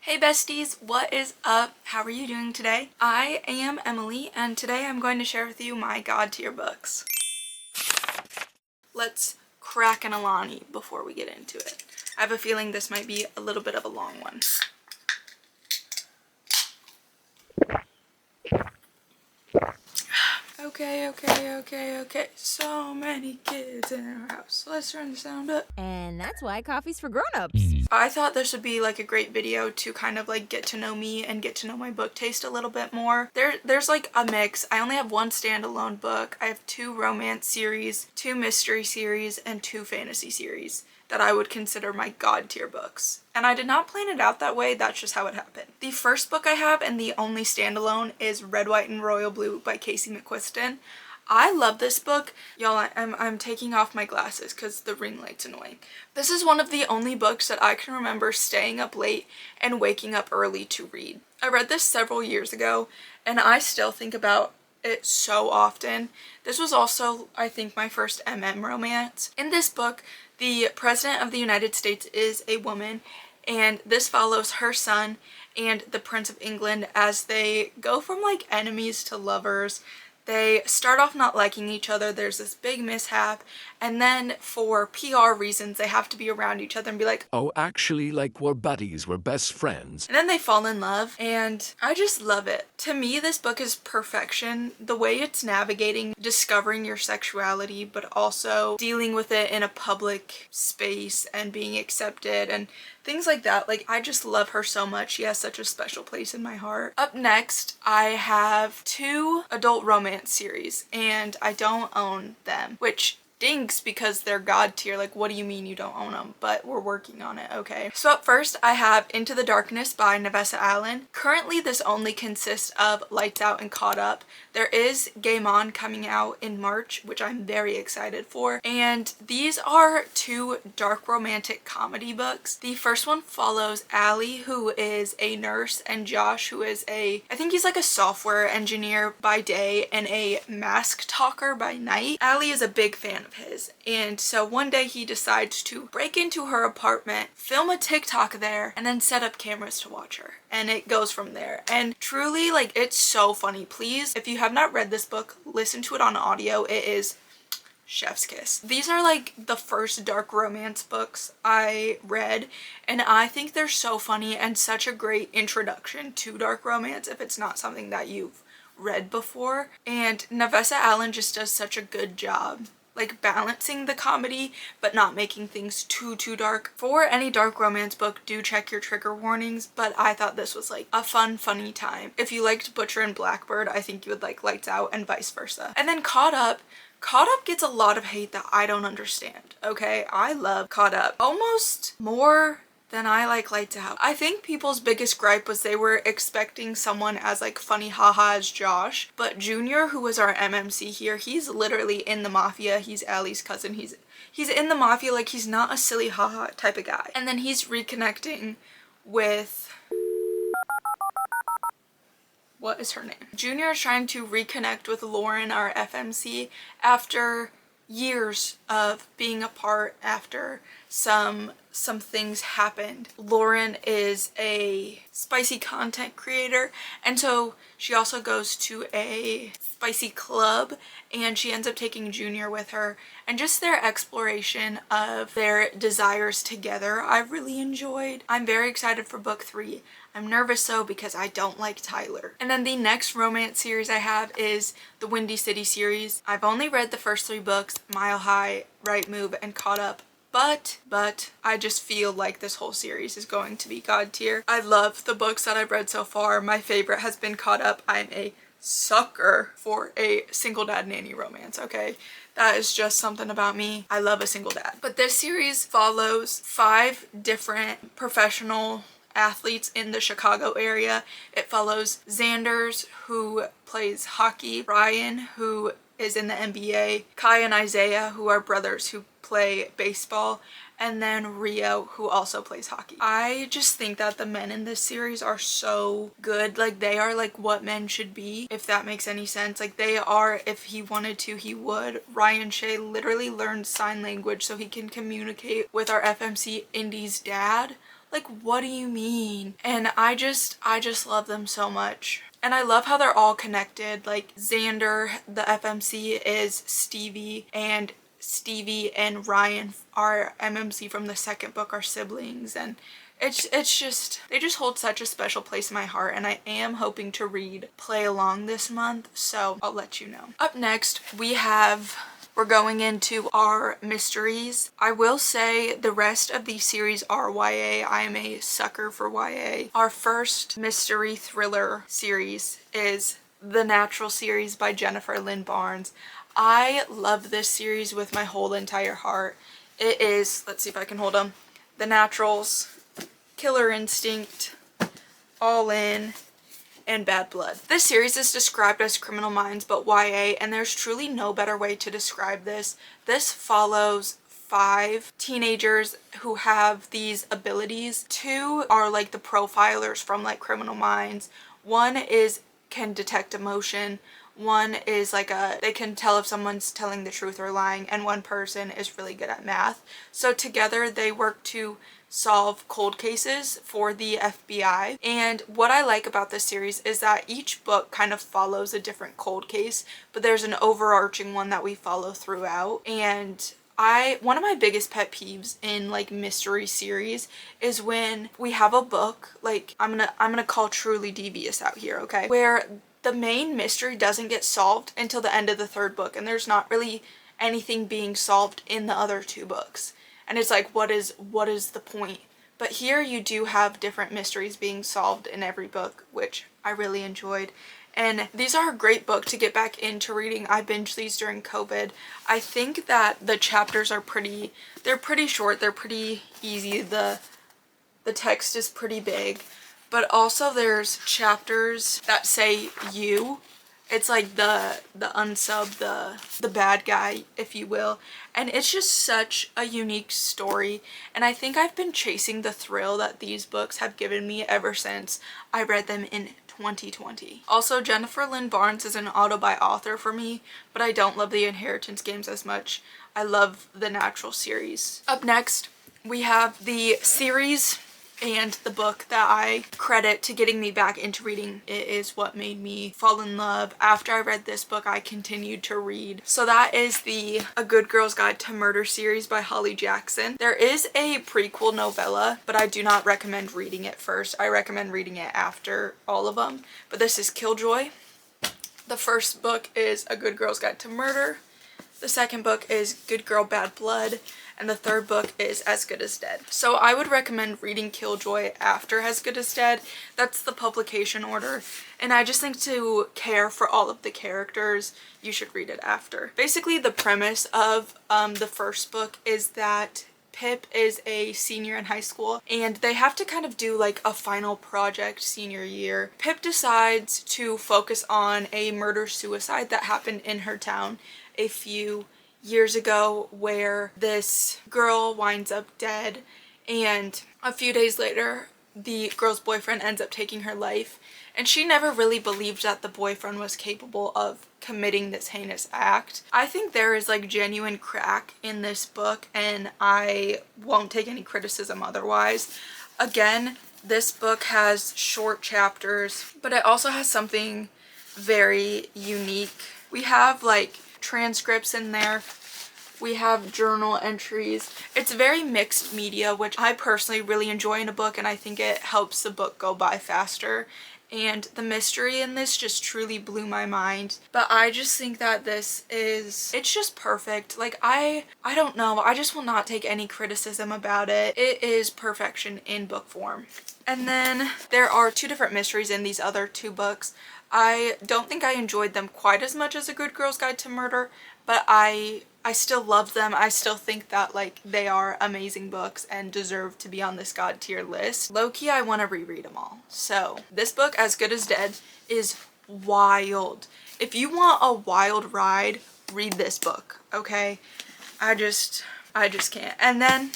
Hey besties, what is up? How are you doing today? I am Emily and today I'm going to share with you my God tier books. Let's crack an Alani before we get into it. I have a feeling this might be a little bit of a long one. Okay. So many kids in our house. Let's turn the sound up. And that's why coffee's for grown-ups. I thought this would be like a great video to kind of like get to know me and get to know my book taste a little bit more. There's like a mix. I only have one standalone book. I have 2 romance series, 2 mystery series, and 2 fantasy series that I would consider my God tier books. And I did not plan it out that way, that's just how it happened. The first book I have and the only standalone is Red, White, and Royal Blue by Casey McQuiston. I love this book. Y'all, I'm taking off my glasses because the ring light's annoying. This is one of the only books that I can remember staying up late and waking up early to read. I read this several years ago and I still think about it so often. This was also, I think, my first romance. In this book, the President of the United States is a woman, and this follows her son and the Prince of England as they go from like enemies to lovers. They start off not liking each other, there's this big mishap, and then for PR reasons they have to be around each other and be like, oh, actually, like, we're buddies, we're best friends. And then they fall in love, and I just love it. To me, this book is perfection. The way it's navigating, discovering your sexuality, but also dealing with it in a public space and being accepted and things like that. Like, I just love her so much. She has such a special place in my heart. Up next, I have 2 adult romance series, and I don't own them, which stinks because they're God tier. Like, what do you mean you don't own them? But we're working on it, okay? So up first, I have Into the Darkness by Navessa. Currently, this only consists of Lights Out and Caught Up. There is Game On coming out in March, which I'm very excited for. And these are 2 dark romantic comedy books. The first one follows Allie, who is a nurse, and Josh, who is I think he's like a software engineer by day and a mask talker by night. Allie is a big fan of his, and so one day he decides to break into her apartment, film a TikTok there, and then set up cameras to watch her, and it goes from there. And truly, like, it's so funny. Please, if you have not read this book, listen to it on audio. It is chef's kiss. These are like the first dark romance books I read, and I think they're so funny and such a great introduction to dark romance if it's not something that you've read before. And Navessa just does such a good job like balancing the comedy but not making things too dark. For any dark romance book, do check your trigger warnings, but I thought this was like a funny time. If you liked Butcher and Blackbird, I think you would like Lights Out, and vice versa. And then Caught Up gets a lot of hate that I don't understand, okay? I love Caught Up almost more than I like Lights Out. I think people's biggest gripe was they were expecting someone as like funny haha as Josh, but Junior, who was our MMC here, he's literally in the mafia. He's Allie's cousin. He's in the mafia. Like, he's not a silly haha type of guy. And then he's reconnecting with, what is her name? Junior is trying to reconnect with Lauren, our FMC, after years of being apart, after some things happened. Lauren is a spicy content creator, and so she also goes to a spicy club, and she ends up taking Junior with her, and just their exploration of their desires together I really enjoyed. I'm very excited for book 3. I'm nervous though because I don't like Tyler. And then the next romance series I have is the Windy City series. I've only read the first 3 books, Mile High, Right Move, and Caught Up. But I just feel like this whole series is going to be God tier. I love the books that I've read so far. My favorite has been Caught Up. I'm a sucker for a single dad nanny romance, okay? That is just something about me. I love a single dad. But this series follows 5 different professional athletes in the Chicago area. It follows Xanders, who plays hockey, Ryan, who is in the NBA, Kai and Isaiah, who are brothers who play baseball, and then Rio, who also plays hockey. I just think that the men in this series are so good. Like, they are like what men should be, if that makes any sense. Like, they are, if he wanted to, he would. Ryan Shea literally learned sign language so he can communicate with our FMC Indy's dad. Like, what do you mean? And I just love them so much. And I love how they're all connected. Like, Xander, the FMC, is Stevie, and Stevie and Ryan, our MMC from the second book, are siblings. And it's just, they just hold such a special place in my heart, and I am hoping to read Play Along this month, so I'll let you know. Up next, we're going into our mysteries. I will say the rest of these series are YA. I am a sucker for YA. Our first mystery thriller series is The Natural series by Jennifer Lynn Barnes. I love this series with my whole entire heart. It is, let's see if I can hold them, The Naturals, Killer Instinct, All In, and Bad Blood. This series is described as Criminal Minds but YA, and there's truly no better way to describe this. This follows 5 teenagers who have these abilities. 2 are like the profilers from like Criminal Minds. 1 can detect emotion. 1 is like they can tell if someone's telling the truth or lying, and 1 person is really good at math. So together they work to solve cold cases for the FBI. And what I like about this series is that each book kind of follows a different cold case, but there's an overarching one that we follow throughout. And one of my biggest pet peeves in like mystery series is when we have a book, like I'm gonna call Truly Devious out here, okay, where the main mystery doesn't get solved until the end of the 3rd book, and there's not really anything being solved in the other 2 books. And it's like, what is the point? But here you do have different mysteries being solved in every book, which I really enjoyed. And these are a great book to get back into reading. I binged these during COVID. I think that the chapters are pretty short, they're pretty easy. The text is pretty big, but also there's chapters that say you. It's like the unsub, the bad guy, if you will. And it's just such a unique story. And I think I've been chasing the thrill that these books have given me ever since I read them in 2020. Also, Jennifer Lynn Barnes is an auto-buy author for me, but I don't love the Inheritance games as much. I love the Natural series. Up next, we have the series and the book that I credit to getting me back into reading. It is what made me fall in love. After I read this book, I continued to read. So that is the A Good Girl's Guide to Murder series by Holly Jackson. There is a prequel novella, but I do not recommend reading it first. I recommend reading it after all of them. But this is Killjoy. The first book is A Good Girl's Guide to Murder. The second book is Good Girl, Bad Blood. And the 3rd book is As Good as Dead. So I would recommend reading Killjoy after As Good as Dead. That's the publication order. And I just think to care for all of the characters, you should read it after. Basically, the premise of the first book is that Pip is a senior in high school, and they have to kind of do like a final project senior year. Pip decides to focus on a murder-suicide that happened in her town a few years ago, where this girl winds up dead, and a few days later the girl's boyfriend ends up taking her life, and she never really believed that the boyfriend was capable of committing this heinous act. I think there is like genuine crack in this book, and I won't take any criticism otherwise. Again, this book has short chapters, but it also has something very unique. We have like transcripts in there. We have journal entries. It's very mixed media, which I personally really enjoy in a book, and I think it helps the book go by faster. And the mystery in this just truly blew my mind. But I just think that it's just perfect. Like, I don't know, I just will not take any criticism about it. It is perfection in book form. And then there are 2 different mysteries in these other 2 books. I don't think I enjoyed them quite as much as A Good Girl's Guide to Murder, but I still love them. I still think that like they are amazing books and deserve to be on this God tier list. Low-key, I want to reread them all. So this book, As Good as Dead, is wild. If you want a wild ride, read this book, okay? I just can't. And then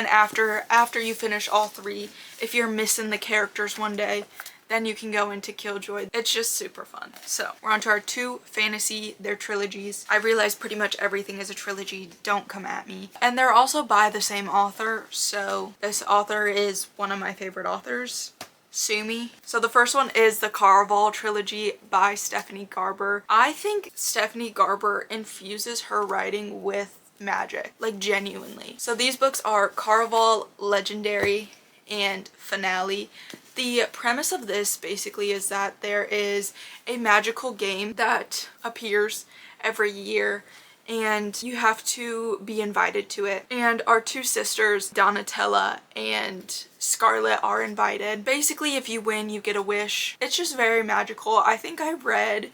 after you finish all 3, if you're missing the characters one day, then you can go into Killjoy. It's just super fun. So we're on to our 2 fantasy. They're trilogies. I realize pretty much everything is a trilogy. Don't come at me. And they're also by the same author. So this author is one of my favorite authors. Sue me. So the first one is the Caraval trilogy by Stephanie Garber. I think Stephanie Garber infuses her writing with magic, like genuinely. So these books are Caraval, Legendary, and Finale. The premise of this basically is that there is a magical game that appears every year and you have to be invited to it. And our 2 sisters, Donatella and Scarlett, are invited. Basically, if you win, you get a wish. It's just very magical. I think I read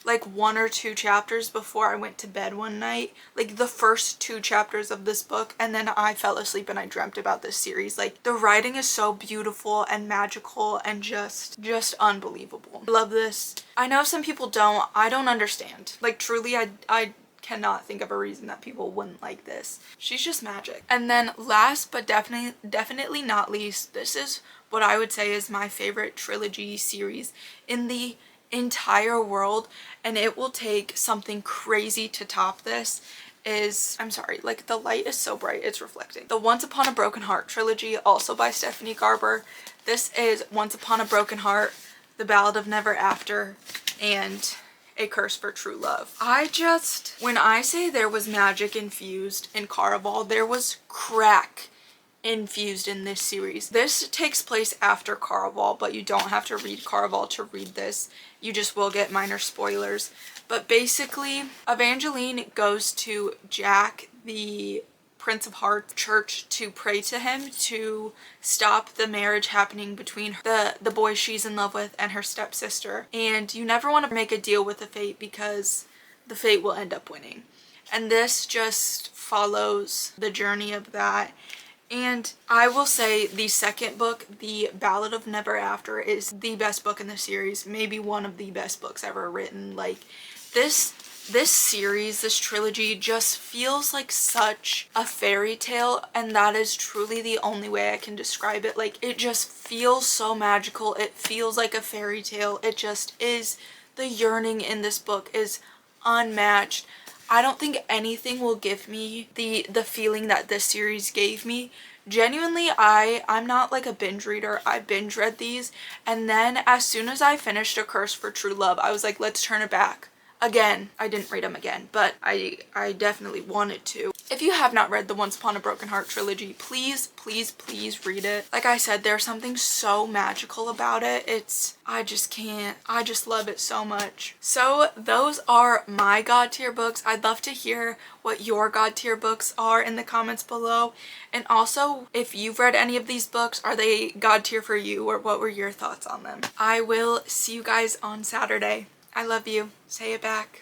like 1 or 2 chapters before I went to bed one night, like the first 2 chapters of this book, and then I fell asleep and I dreamt about this series. Like the writing is so beautiful and magical and just unbelievable. I love this. I know some people don't. I don't understand. Like truly, I cannot think of a reason that people wouldn't like this. She's just magic. And then last but definitely not least, this is what I would say is my favorite trilogy series in the entire world, and it will take something crazy to top this. I'm sorry, like the light is so bright it's reflecting. The Once Upon a Broken Heart trilogy, also by Stephanie Garber. This is Once Upon a Broken Heart, The Ballad of Never After, and A Curse for True Love. When I say there was magic infused in Caraval, there was crack infused in this series. This takes place after Caraval, but you don't have to read Caraval to read this. You just will get minor spoilers. But basically, Evangeline goes to Jack, the Prince of Hearts church, to pray to him to stop the marriage happening between the boy she's in love with and her stepsister. And you never want to make a deal with the fate because the fate will end up winning. And this just follows the journey of that. And I will say the second book, The Ballad of Never After, is the best book in the series. Maybe one of the best books ever written. Like this series, this trilogy just feels like such a fairy tale, and that is truly the only way I can describe it. Like it just feels so magical. It feels like a fairy tale. It just is. The yearning in this book is unmatched. I don't think anything will give me the feeling that this series gave me. Genuinely, I'm not like a binge reader. I binge read these, and then as soon as I finished A Curse for True Love, I was like, let's turn it back. Again, I didn't read them again, but I definitely wanted to. If you have not read the Once Upon a Broken Heart trilogy, please read it. Like I said, there's something so magical about it. I just can't. I just love it so much. So those are my God tier books. I'd love to hear what your God tier books are in the comments below. And also, if you've read any of these books, are they God tier for you, or what were your thoughts on them? I will see you guys on Saturday. I love you. Say it back.